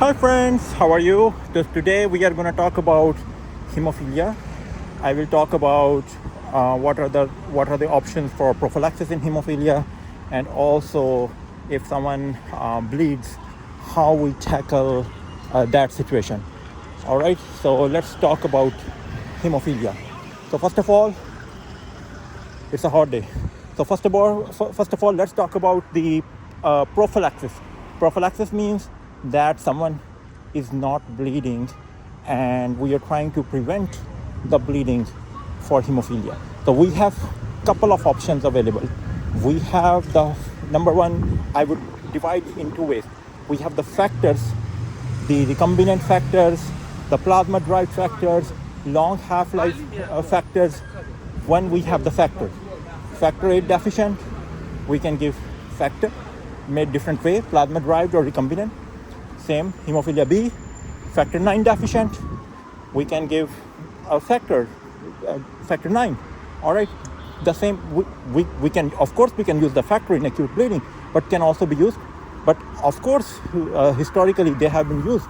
Hi friends, how are you? Today we are going to talk about hemophilia. I will talk about what are the options for prophylaxis in hemophilia, and also if someone bleeds, how we tackle that situation. All right, so let's talk about hemophilia. So first of all, it's a hot day. So first of all, let's talk about the prophylaxis. Prophylaxis means that someone is not bleeding, and we are trying to prevent the bleeding for hemophilia. So we have a couple of options available. We have the number one. I would divide in two ways. We have the factors, the recombinant factors, the plasma-derived factors, long half-life factors. When we have the factor 8 deficient, we can give factor made different way, plasma-derived or recombinant. Same, hemophilia B, factor 9 deficient, we can give a factor 9. All right, the same, we can, of course, we can use the factor in acute bleeding, but can also be used. But of course, historically, they have been used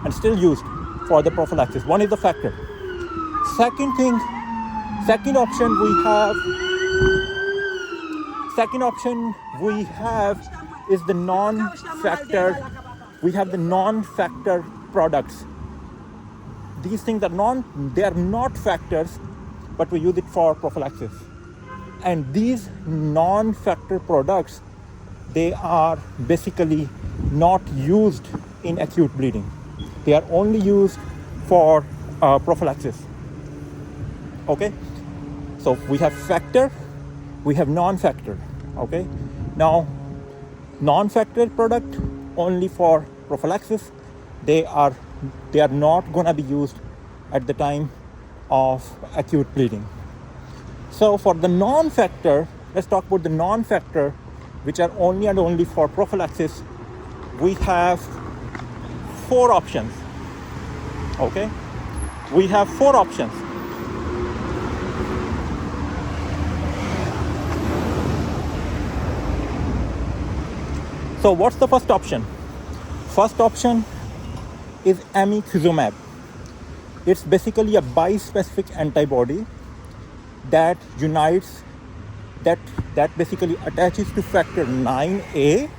and still used for the prophylaxis. One is the factor. Second option we have is the non-factor. We have the non-factor products. These things they are not factors, but we use it for prophylaxis. And these non-factor products, they are basically not used in acute bleeding. They are only used for prophylaxis. Okay, so we have factor, we have non-factor. Okay, now non-factor product only for prophylaxis. They are not going to be used at the time of acute bleeding. So for the non-factor, let's talk about the non-factor, which are only and only for prophylaxis. We have 4 options. Okay, we have 4 options. So what's the first option? First option is amikizumab. It's basically a bispecific antibody that unites, that basically attaches to factor 9A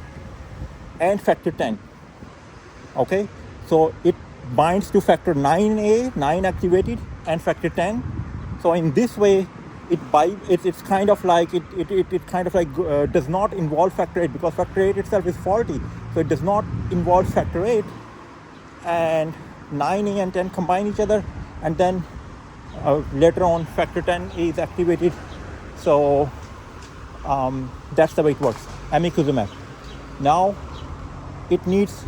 and factor 10. Okay, so it binds to factor 9A, 9 activated, and factor 10. So in this way, it's kind of like does not involve factor 8, because factor 8 itself is faulty, so it does not involve factor 8, and 9A and 10 combine each other, and then later on factor 10 is activated. So that's the way it works. Amikizumab. Now it needs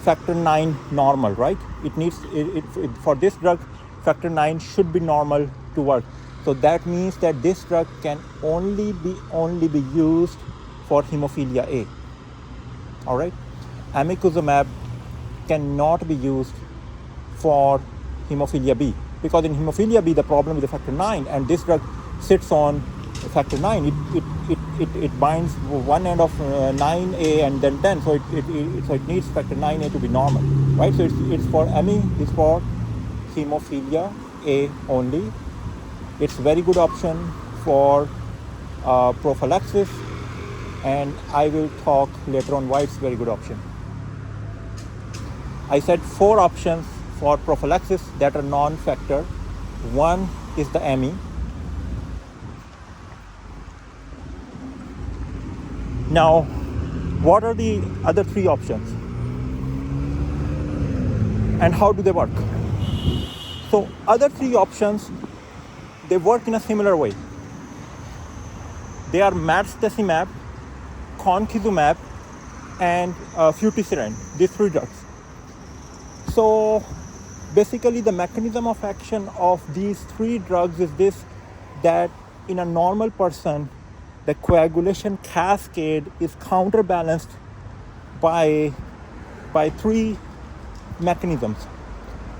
factor 9 normal, right? It needs for this drug, factor 9 should be normal to work. So that means that this drug can only be used for hemophilia A. All right, amikizumab cannot be used for hemophilia B, because in hemophilia B the problem is the factor 9, and this drug sits on factor 9. It binds one end of 9A and then 10, so it needs factor 9A to be normal, right? So it's for hemophilia A only. It's very good option for prophylaxis, and I will talk later on why it's very good option. I said 4 options for prophylaxis that are non-factor. One is the AMI. Now, what are the other 3 options, and how do they work? So other 3 options, they work in a similar way. They are marstacimab, concizumab, and futistiran, these 3 drugs. So basically the mechanism of action of these 3 drugs is this, that in a normal person, the coagulation cascade is counterbalanced by 3 mechanisms.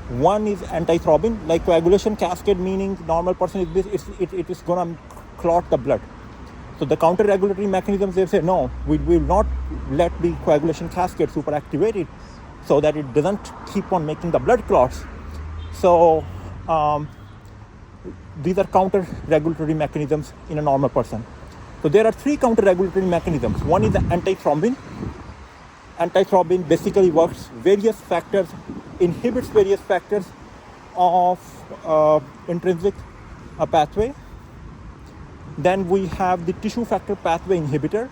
One is antithrombin, like coagulation cascade, meaning normal person is this, it is going to clot the blood. So the counter-regulatory mechanisms, they say, no, we will not let the coagulation cascade superactivated. so that it doesn't keep on making the blood clots. So these are counter-regulatory mechanisms in a normal person. So there are three counter-regulatory mechanisms. One is the antithrombin. Antithrombin basically works various factors, inhibits various factors of intrinsic pathway. Then we have the tissue factor pathway inhibitor.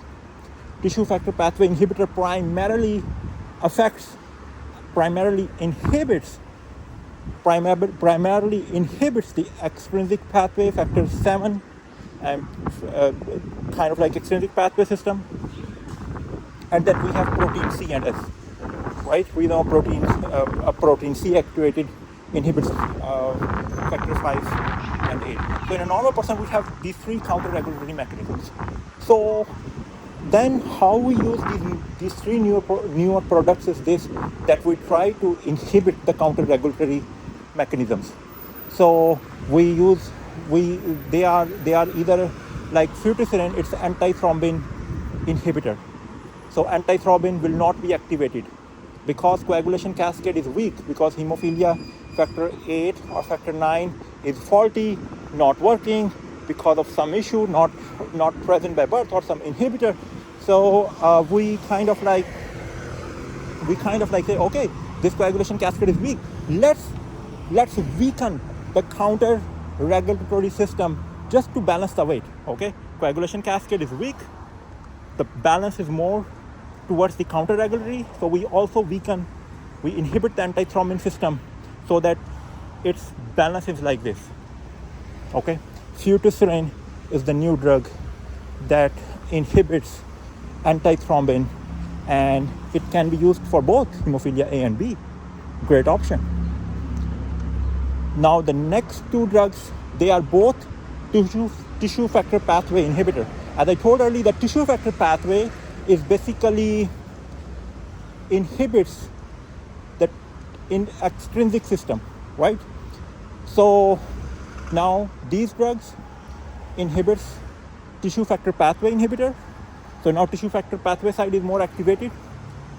Tissue factor pathway inhibitor primarily inhibits the extrinsic pathway, factor 7, and kind of like extrinsic pathway system. And then we have protein C and S, right? We know protein C activated inhibits factor 5 and 8. So in a normal person, we have these three counter-regulatory mechanisms. So then how we use these three newer products is this, that we try to inhibit the counter-regulatory mechanisms. So they are either like fluticillin, it's antithrombin inhibitor. So antithrombin will not be activated because coagulation cascade is weak, because hemophilia factor 8 or factor 9 is faulty, not working because of some issue, not present by birth or some inhibitor. So we kind of like say, okay, this coagulation cascade is weak. Let's weaken the counter-regulatory system just to balance the weight. Okay, coagulation cascade is weak. The balance is more towards the counter-regulatory. So we inhibit the antithrombin system so that its balance is like this. Okay, fluticillin is the new drug that inhibits antithrombin, and it can be used for both hemophilia A and B. Great option. Now the next two drugs, they are both tissue factor pathway inhibitor. As I told earlier, the tissue factor pathway is basically inhibits the extrinsic system, right? So now these drugs inhibits tissue factor pathway inhibitor. So now tissue factor pathway side is more activated.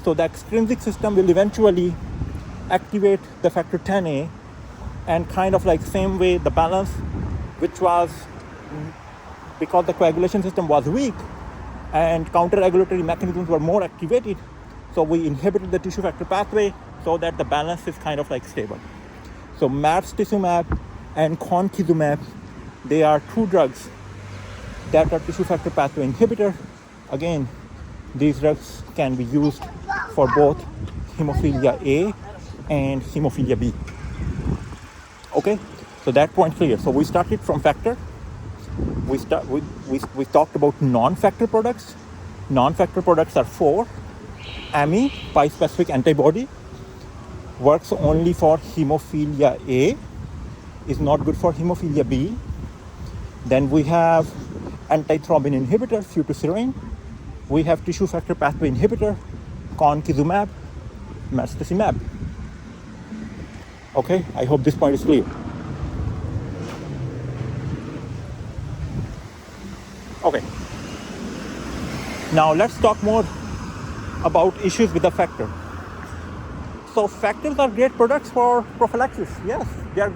So the extrinsic system will eventually activate the factor 10A, and kind of like same way the balance, which was because the coagulation system was weak and counter-regulatory mechanisms were more activated. So we inhibited the tissue factor pathway so that the balance is kind of like stable. So marstacimab and concizumab, they are two drugs that are tissue factor pathway inhibitor. Again, these drugs can be used for both hemophilia A and hemophilia B. Okay, so that point clear. So we started from factor. We talked about non-factor products. Non-factor products are 4. AMI, bispecific antibody, works only for hemophilia A, is not good for hemophilia B. Then we have antithrombin inhibitor, fluticillin. We have tissue factor pathway inhibitor, concizumab, marstacimab. Okay, I hope this point is clear. Okay. Now let's talk more about issues with the factor. So factors are great products for prophylaxis. Yes, they are